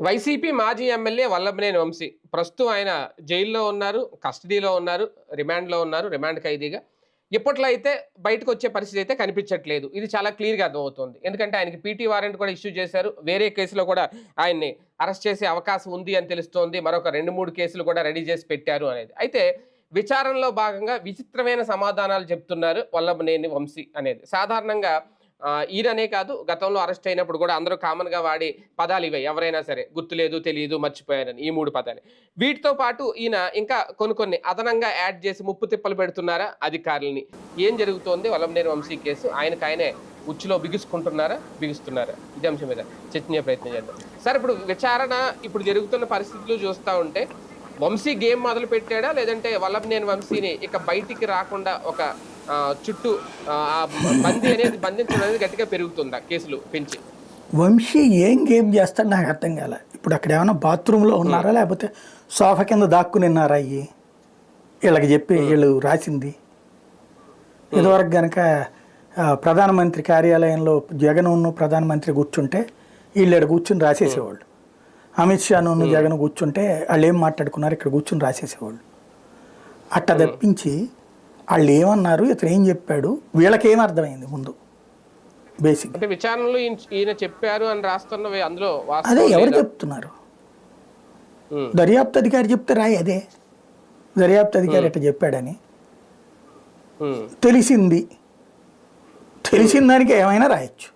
YCP మాజీ MLA Vallabhaneni Vamsi ప్రస్తుతం ఆయన జైల్లో ఉన్నారు, కస్టడీలో ఉన్నారు, రిమాండ్లో ఉన్నారు, రిమాండ్ ఖైదీగా. ఇప్పట్లో అయితే బయటకు వచ్చే పరిస్థితి అయితే కనిపించట్లేదు. ఇది చాలా క్లియర్గా అర్థమవుతుంది. ఎందుకంటే ఆయనకి పీటీ వారెంట్ కూడా ఇష్యూ చేశారు. వేరే కేసులో కూడా ఆయన్ని అరెస్ట్ చేసే అవకాశం ఉంది అని తెలుస్తోంది. మరొక 2-3 కేసులు కూడా రెడీ చేసి పెట్టారు అనేది. అయితే విచారణలో భాగంగా విచిత్రమైన సమాధానాలు చెప్తున్నారు వల్లభనేని వంశీ అనేది. సాధారణంగా ఈయననే కాదు, గతంలో అరెస్ట్ అయినప్పుడు కూడా అందరూ కామన్‌గా వాడే పదాలు ఇవే. ఎవరైనా సరే గుర్తులేదు, తెలీదు, మర్చిపోయారని ఈ 3 పదాలే. వీటితో పాటు ఈయన ఇంకా కొన్ని అదనంగా యాడ్ చేసి ముప్పు తిప్పలు పెడుతున్నారా అధికారులని? ఏం జరుగుతోంది వల్లభనేని వంశీ కేసు? ఆయనకాయనే ఉచ్చులో బిగుసుకుంటున్నారా? బిగుస్తున్నారా? ఇదే అంశం మీద చర్చించే ప్రయత్నం చేద్దాం. సార్, ఇప్పుడు విచారణ ఇప్పుడు జరుగుతున్న పరిస్థితులు చూస్తా ఉంటే వంశీ గేమ్ మొదలు పెట్టాడా? లేదంటే వల్లభనేని వంశీని ఇక బయటికి రాకుండా ఒక చుట్టూ బందీ అనేది బంధించడం అనేది గట్టిగా పెరుగుతుందా కేసులు పెంచి? వంశీ ఏం గేమ్ చేస్తాడు నాకు అర్థం కాలే. ఇప్పుడు అక్కడ ఏమైనా బాత్రూంలో ఉన్నారా, లేకపోతే సోఫా కింద దాక్కుని ఉన్నారా? అయ్యి వీళ్ళకి చెప్పి వీళ్ళు రాసింది. ఇదివరకు కనుక ప్రధానమంత్రి కార్యాలయంలో జగన్ ప్రధానమంత్రి కూర్చుంటే వీళ్ళు కూర్చుని రాసేసేవాళ్ళు. అమిత్ షా జగన్ కూర్చుంటే వాళ్ళు ఏం మాట్లాడుకున్నారు ఇక్కడ కూర్చుని రాసేసేవాళ్ళు. అట్ట తప్పించి వాళ్ళు ఏమన్నారు, ఇతను ఏం చెప్పాడు, వీళ్ళకేం అర్థమైంది ముందు బేసిక్. అంటే విచారణలో ఈయన చెప్పారు అని రాస్తున్నవి అందులో అదే ఎవరు చెప్తున్నారు? దర్యాప్తు అధికారి చెప్తే రాయి. అదే దర్యాప్తు అధికారి ఎట్ట చెప్పాడని తెలిసిన దానికి ఏమైనా రాయొచ్చు.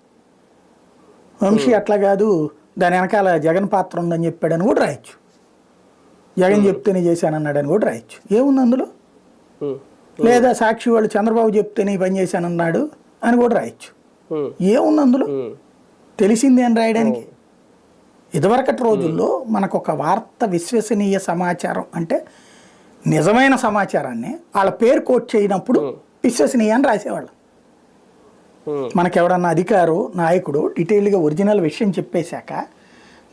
వంశీ అట్లా కాదు, దాని వెనకాల జగన్ పాత్ర ఉందని చెప్పాడని కూడా రాయొచ్చు. జగన్ చెప్తేనే చేశానన్నాడని కూడా రాయొచ్చు. ఏముంది అందులో? లేదా సాక్షి వాళ్ళు చంద్రబాబు చెప్తేనే పని చేశానన్నాడు అని కూడా రాయొచ్చు. ఏముంది అందులో? తెలిసింది అని రాయడానికి. ఇదివరకటి రోజుల్లో మనకు ఒక వార్త విశ్వసనీయ సమాచారం అంటే నిజమైన సమాచారాన్ని వాళ్ళ పేరు కోట్ చేయనప్పుడు విశ్వసనీయ అని రాసేవాళ్ళం. మనకెవడన్నా అధికారు నాయకుడు డీటెయిల్గా ఒరిజినల్ విషయం చెప్పేశాక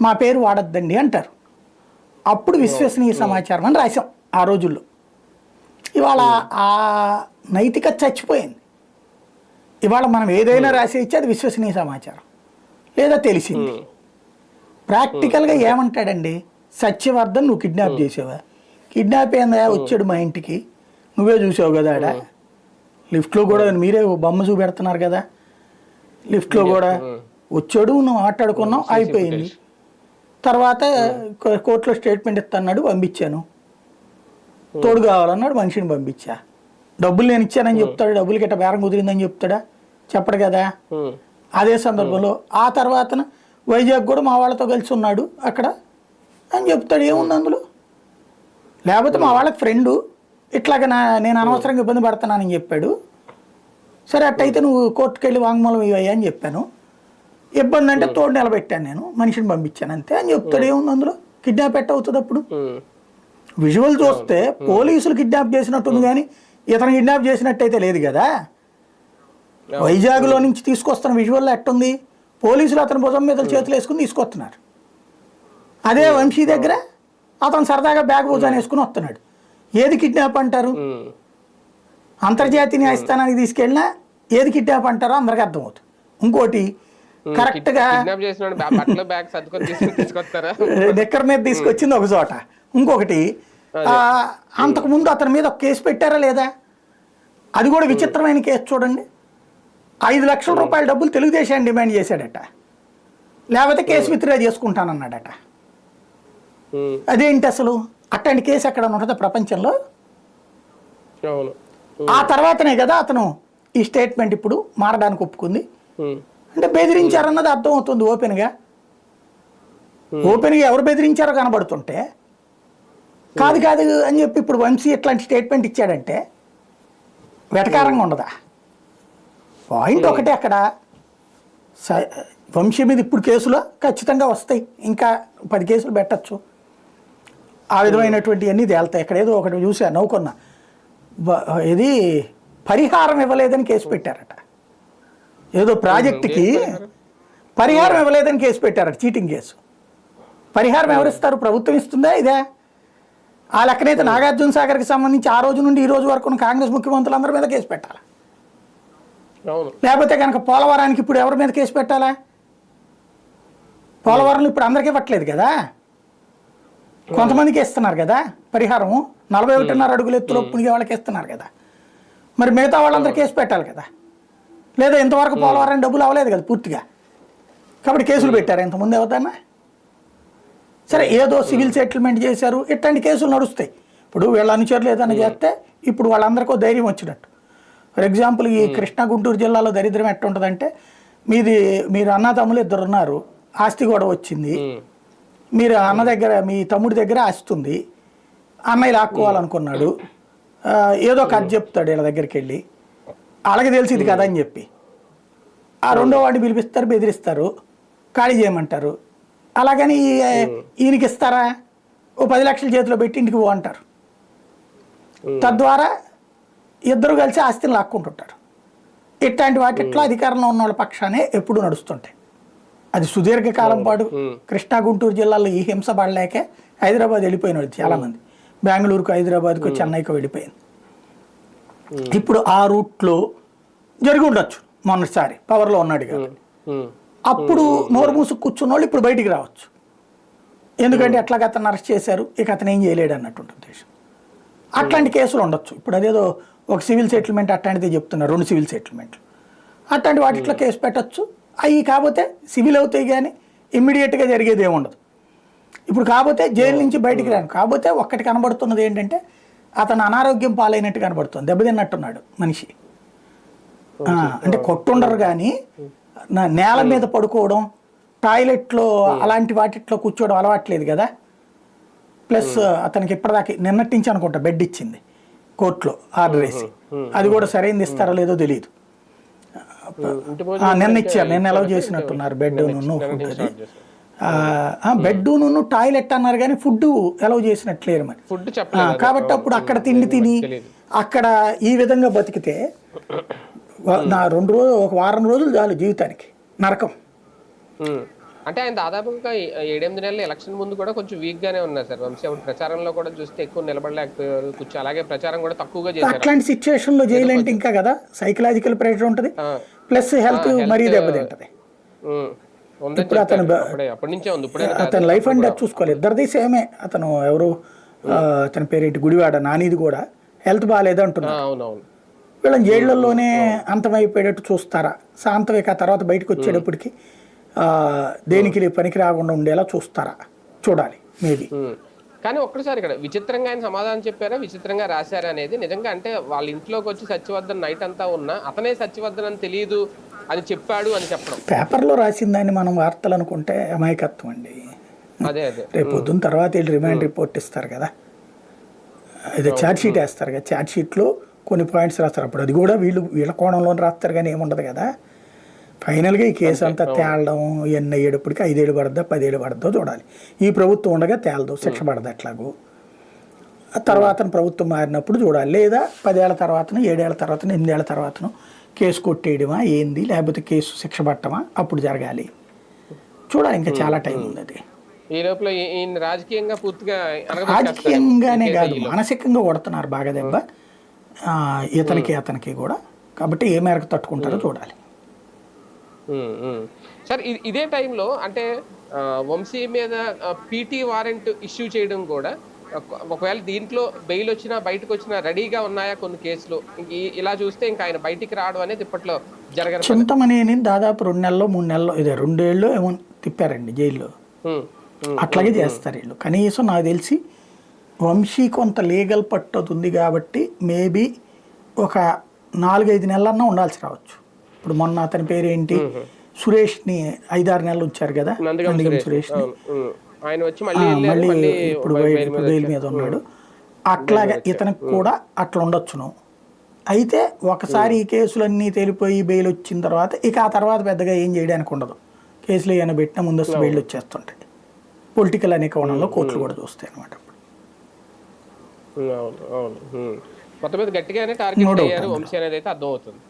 మా పేరు వాడద్దండి అంటారు. అప్పుడు విశ్వసనీయ సమాచారం అని రాసాం ఆ రోజుల్లో. ఇవాళ ఆ నైతికత చచ్చిపోయింది. ఇవాళ మనం ఏదైనా రాసేయచ్చు, అది విశ్వసనీయ సమాచారం లేదా తెలిసింది. ప్రాక్టికల్గా ఏమంటాడండి? సత్యవర్ధన్ నువ్వు కిడ్నాప్ చేసావా? కిడ్నాప్ ఏందా? వచ్చాడు మా ఇంటికి, నువ్వే చూసావు కదా, ఆడ లిఫ్ట్లో కూడా మీరే బొమ్మ చూపెడుతున్నారు కదా, లిఫ్ట్లో కూడా వచ్చాడు, నువ్వు మాట్లాడుకున్నావు, అయిపోయింది. తర్వాత కోర్టులో స్టేట్మెంట్ ఇస్తాన్నాడు, పంపించాను. తోడు కావాలన్నాడు, మనిషిని పంపించా. డబ్బులు నేను ఇచ్చానని చెప్తాడు, డబ్బులు గిట్ట బేరం కుదిరిందని చెప్తాడా? చెప్పడు కదా. అదే సందర్భంలో ఆ తర్వాత వైజాగ్ కూడా మా వాళ్ళతో కలిసి ఉన్నాడు అక్కడ అని చెప్తాడు. ఏముంది అందులో? లేకపోతే మా వాళ్ళకి ఫ్రెండు ఇట్లాగా నేను అనవసరంగా ఇబ్బంది పడుతున్నానని చెప్పాడు. సరే అట్టయితే నువ్వు కోర్టుకు వెళ్ళి వాంగ్మూలం ఇవ్వయ్యా అని చెప్పాను. ఇబ్బంది అంటే తోడు నిలబెట్టాను, నేను మనిషిని పంపించాను అంతే అని చెప్తాడు. ఏముంది అందులో? కిడ్నాప్ అవుతుంది అప్పుడు. విజువల్ చూస్తే పోలీసులు కిడ్నాప్ చేసినట్టుంది కానీ ఇతను కిడ్నాప్ చేసినట్టయితే లేదు కదా. వైజాగ్లో నుంచి తీసుకొస్తున్న విజువల్లో ఎట్టుంది? పోలీసులు అతని భుజం మీద చేతులు వేసుకుని తీసుకొస్తున్నారు. అదే వంశీ దగ్గర అతను సరదాగా బ్యాగ్ భుజాన్ని వేసుకుని వస్తున్నాడు. ఏది కిడ్నాప్ అంటారు? అంతర్జాతీయ న్యాయస్థానానికి తీసుకెళ్ళినా ఏది కిడ్నాప్ అంటారో అందరికీ అర్థమవుతుంది. ఇంకోటి కరెక్ట్గా నిక్కర్ మీద తీసుకొచ్చింది ఒక చోట, ఇంకొకటి అంతకుముందు అతని మీద ఒక కేసు పెట్టారా లేదా? అది కూడా విచిత్రమైన కేసు చూడండి. 5 లక్షల రూపాయల డబ్బులు తెలుగుదేశాన్ని డిమాండ్ చేశాడట, లేకపోతే కేసు విత్డ్రా చేసుకుంటానన్నాడట. అదేంటి అసలు? అట్లాంటి కేసు ఎక్కడ ఉంటుందా ప్రపంచంలో? ఆ తర్వాతనే కదా అతను ఈ స్టేట్మెంట్ ఇప్పుడు మారడానికి ఒప్పుకుంది. అంటే బెదిరించారన్నది అర్థం అవుతుంది ఓపెన్గా. ఎవరు బెదిరించారో కనబడుతుంటే కాదు అని చెప్పి ఇప్పుడు వంశీ ఇట్లాంటి స్టేట్మెంట్ ఇచ్చాడంటే వెటకారంగా ఉండదా? పాయింట్ ఒకటే అక్కడ. వంశీ మీద ఇప్పుడు కేసులో ఖచ్చితంగా వస్తాయి, ఇంకా 10 కేసులు పెట్టచ్చు. ఆ విధమైనటువంటి అన్నీ తేలుతాయి. ఇక్కడ ఏదో ఒకటి చూసా, నవ్వుకున్నా. ఇది పరిహారం ఇవ్వలేదని కేసు పెట్టారట. ఏదో ప్రాజెక్టుకి పరిహారం ఇవ్వలేదని కేసు పెట్టారట, చీటింగ్ కేసు. పరిహారం ఎవరిస్తారు? ప్రభుత్వం ఇస్తుందా? ఇదే ఆ లెక్కనైతే నాగార్జున సాగర్కి సంబంధించి ఆ రోజు నుండి ఈ రోజు వరకు కాంగ్రెస్ ముఖ్యమంత్రులందరి మీద కేసు పెట్టాలి. లేకపోతే కనుక పోలవరానికి ఇప్పుడు ఎవరి మీద కేసు పెట్టాలా? పోలవరంలో ఇప్పుడు అందరికీ ఇవ్వట్లేదు కదా, కొంతమందికి ఇస్తున్నారు కదా పరిహారం. 41.5 అడుగులు ఎత్తులో పునిగే వాళ్ళకి ఇస్తున్నారు కదా, మరి మిగతా వాళ్ళందరూ కేసు పెట్టాలి కదా. లేదా ఇంతవరకు పోలవరం డబ్బులు అవ్వలేదు కదా పూర్తిగా, కాబట్టి కేసులు పెట్టారు. ఇంతకుముందు ఎవరిదన్నా సరే ఏదో సివిల్ సెటిల్మెంట్ చేశారు, ఇట్లాంటి కేసులు నడుస్తాయి. ఇప్పుడు వీళ్ళ అనుచరులు ఏదైనా చేస్తే ఇప్పుడు వాళ్ళందరికీ ధైర్యం వచ్చినట్టు. ఫర్ ఎగ్జాంపుల్ ఈ కృష్ణా గుంటూరు జిల్లాలో దరిద్రం ఎట్లా ఉంటుందంటే, మీరు అన్నదమ్ములు 2 ఉన్నారు, ఆస్తి కూడా వచ్చింది, మీరు అన్న దగ్గర మీ తమ్ముడి దగ్గర ఆస్తి ఉంది, అన్నయ్య లాక్కోవాలనుకున్నాడు, ఏదో కథ చెప్తాడు వీళ్ళ దగ్గరికి వెళ్ళి, అలాగే తెలిసింది కదా అని చెప్పి ఆ రెండో వాడిని పిలిపిస్తారు, బెదిరిస్తారు, ఖాళీ చేయమంటారు. అలాగని ఈయనకి ఇస్తారా, ఓ 10 లక్షల చేతిలో పెట్టి ఇంటికి పో అంటారు. తద్వారా ఇద్దరు కలిసి ఆస్తిని లాక్కుంటుంటారు. ఇట్లాంటి వాటిట్లో అధికారంలో ఉన్న వాళ్ళ పక్షానే ఎప్పుడు నడుస్తుంటాయి. అది సుదీర్ఘకాలం పాటు కృష్ణా గుంటూరు జిల్లాలో ఈ హింస పడలేకే హైదరాబాద్ వెళ్ళిపోయిన వాళ్ళు చాలామంది, బెంగళూరుకు, హైదరాబాద్కు, చెన్నైకు వెళ్ళిపోయింది. ఇప్పుడు ఆ రూట్లో జరిగి ఉండొచ్చు, మొన్నటిసారి పవర్లో ఉన్నాడు కదా, అప్పుడు నోరు మూసుకు కూర్చున్న వాళ్ళు ఇప్పుడు బయటికి రావచ్చు. ఎందుకంటే ఎట్లాగ అతను అరెస్ట్ చేశారు, ఇక అతను ఏం చేయలేడు అన్నట్టు ఉద్దేశం. అట్లాంటి కేసులు ఉండొచ్చు. ఇప్పుడు అదేదో ఒక సివిల్ సెటిల్మెంట్ అట్లాంటిదే చెప్తున్నారు, 2 సివిల్ సెటిల్మెంట్లు, అట్లాంటి వాటిలో కేసు పెట్టచ్చు. అవి కాకపోతే సివిల్ అవుతాయి కానీ ఇమ్మీడియట్గా జరిగేది ఏముండదు. ఇప్పుడు కాకపోతే జైలు నుంచి బయటికి రాను, కాకపోతే ఒక్కటి కనబడుతున్నది ఏంటంటే అతను అనారోగ్యం పాలైనట్టు కనబడుతుంది, దెబ్బతిన్నట్టున్నాడు మనిషి. అంటే కొట్టుండరు కానీ నేల మీద పడుకోవడం, టాయిలెట్లో అలాంటి వాటిట్లో కూర్చోవడం అలవాట్లేదు కదా. ప్లస్ అతనికి ఇప్పటిదాకా నిన్నటి నుంచి అనుకుంటా బెడ్ ఇచ్చింది కోర్టులో ఆర్డర్ వేసి, అది కూడా సరైనది ఇస్తారో లేదో తెలియదు. నిన్న ఇచ్చారు, నిన్న అలౌ చేసినట్టున్నారు బెడ్ ఫుడ్. అది బెడ్ టాయిలెట్ అన్నారు కానీ ఫుడ్ అలౌ చేసినట్లేరు మరి. కాబట్టి అప్పుడు అక్కడ తిండి తిని అక్కడ ఈ విధంగా బతికితే నా 2 రోజులు 1 వారం రోజులు చాలు జీవితానికి నరకం. అంటే ఆయన దాదాపుగా 7-8 నెలల ఎలక్షన్ ముందు కూడా కొంచెం వీక్ గానే ఉన్నారు సార్ వంశీ. అప్పుడు ప్రచారంలో కూడా చూస్తే ఎక్కువ నిలబడలేకపోయారు, కొంచెం అలాగే ప్రచారం కూడా తక్కువగా చేశారు. అట్లాంటి సిచ్యువేషన్ లో జైలు అంటే ఇంకా కదా సైకలాజికల్ ప్రెషర్ ఉంటుంది, ప్లస్ హెల్త్ మరీ దెబ్బతింటది. ఇప్పుడు అతను లైఫ్ అండ్ డెత్ చూసుకోవాలి, ఇద్దరిది సేమే. అతను ఎవరు అతని పేరేంటి గుడివాడ నానిది కూడా హెల్త్ బాగాలేదు అంటున్నారు. వీళ్ళని జైళ్లలోనే అంతమైపోయేటట్టు చూస్తారా, శాంతవేక తర్వాత బయటకు వచ్చేటప్పటికి దేనికి పనికి రాకుండా ఉండేలా చూస్తారా, చూడాలి మేబీ. కానీ ఒక్కసారి ఇక్కడ విచిత్రంగా ఆయన సమాధానం చెప్పారా, విచిత్రంగా రాశారా అనేది నిజంగా. అంటే వాళ్ళ ఇంట్లోకి వచ్చి సత్యవర్ధన్ నైట్ అంతా ఉన్నా అతనే సత్యవర్ధన్ అని తెలియదు అని చెప్పాడు అని చెప్పడం, పేపర్లో రాసిందని మనం వార్తలు అనుకుంటే అమాయకత్వం అండి. అదే అదే రేపు పొద్దున్న తర్వాత వీళ్ళు రిమాండ్ రిపోర్ట్ ఇస్తారు కదా, ఇది ఛార్జ్ షీట్ వేస్తారు కదా, ఛార్జ్ షీట్లో కొన్ని పాయింట్స్ రాస్తారు. అప్పుడు అది కూడా వీళ్ళ కోణంలో రాస్తారు కానీ ఏముండదు కదా. ఫైనల్గా ఈ కేసు అంతా తేలడం ఇవన్నీ అయ్యేటప్పటికి 5 ఏళ్ళు పడద్దా 10 ఏళ్ళు పడద్దో చూడాలి. ఈ ప్రభుత్వం ఉండగా తేలదు, శిక్ష పడదు ఎట్లాగో. తర్వాత ప్రభుత్వం మారినప్పుడు చూడాలి, లేదా 10 ఏళ్ల తర్వాతను 7 ఏళ్ల తర్వాతను 8 ఏళ్ల తర్వాతను కేసు కొట్టేయడమా ఏంది, లేకపోతే కేసు శిక్ష పట్టమా అప్పుడు జరగాలి. చూడాలి, ఇంకా చాలా టైం ఉంది. అది ఈ లోపల రాజకీయంగా పూర్తిగా రాజకీయంగానే కాదు మానసికంగా కొడుతున్నారు బాగా దెబ్బ అతనికి కూడా. కాబట్టి ఏ మేరకు తట్టుకుంటారో చూడాలి. సార్ ఇదే టైంలో అంటే వంశీ మీద పీటీ వారెంట్ ఇష్యూ చేయడం కూడా, ఒకవేళ దీంట్లో బెయిల్ వచ్చినా బయటకు వచ్చినా రెడీగా ఉన్నాయా కొన్ని కేసులు? ఇలా చూస్తే ఇంకా ఆయన బయటికి రావడం అనేది ఇప్పట్లో జరగదు. చింతమనేని దాదాపు 2 నెలలు 3 నెలలు ఇదే 2 ఏళ్ళు ఏమో తిప్పారండి జైల్లో. అట్లాగే చేస్తారు వీళ్ళు. కనీసం నాకు తెలిసి వంశీ కొంత లీగల్ పట్టుదల ఉంది కాబట్టి మేబీ ఒక 4-5 నెలలన్నా ఉండాల్సి రావచ్చు. ఇప్పుడు మొన్న అతని పేరేంటి సురేష్ని 5-6 నెలలు ఉంచారు కదా, నందిగం సురేష్ని. మళ్ళీ ఇప్పుడు బెయిల్ మీద ఉన్నాడు. అట్లాగా ఇతనికి కూడా అట్లా ఉండొచ్చును. అయితే ఒకసారి ఈ కేసులన్నీ తేలిపోయి బెయిల్ వచ్చిన తర్వాత ఇక ఆ తర్వాత పెద్దగా ఏం చేయడానికి ఉండదు. కేసులు ఏమైనా పెట్టినా ముందస్తు బెయిల్ వచ్చేస్తుంటాయి. పొలిటికల్ అనే కోణంలో కోర్టులు కూడా చూస్తాయి అనమాట. మొత్తం మీద గట్టిగానే టార్గెట్ అయ్యారు వంశీ అనేది అయితే అర్థమవుతుంది.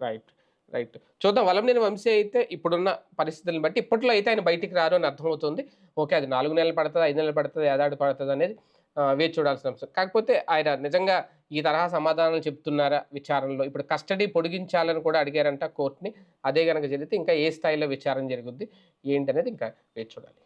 రైట్ చూద్దాం. వల్లభనేని వంశీ అయితే ఇప్పుడున్న పరిస్థితులను బట్టి ఇప్పట్లో అయితే ఆయన బయటికి రారు అని అర్థమవుతుంది. ఓకే, అది 4 నెలలు పడుతుంది, 5 నెలలు పడుతుంది, 7 ఏళ్ళు పడుతుంది అనేది వేచి చూడాల్సిన అంశం. కాకపోతే ఆయన నిజంగా ఈ తరహా సమాధానాలు చెప్తున్నారా విచారణలో? ఇప్పుడు కస్టడీ పొడిగించాలని కూడా అడిగారంట కోర్ట్‌ని. అదే గనక జరిగితే ఇంకా ఏ స్థాయిలో విచారణ జరుగుద్ది? ఏంటనేది ఇంకా వేచి చూడాలి.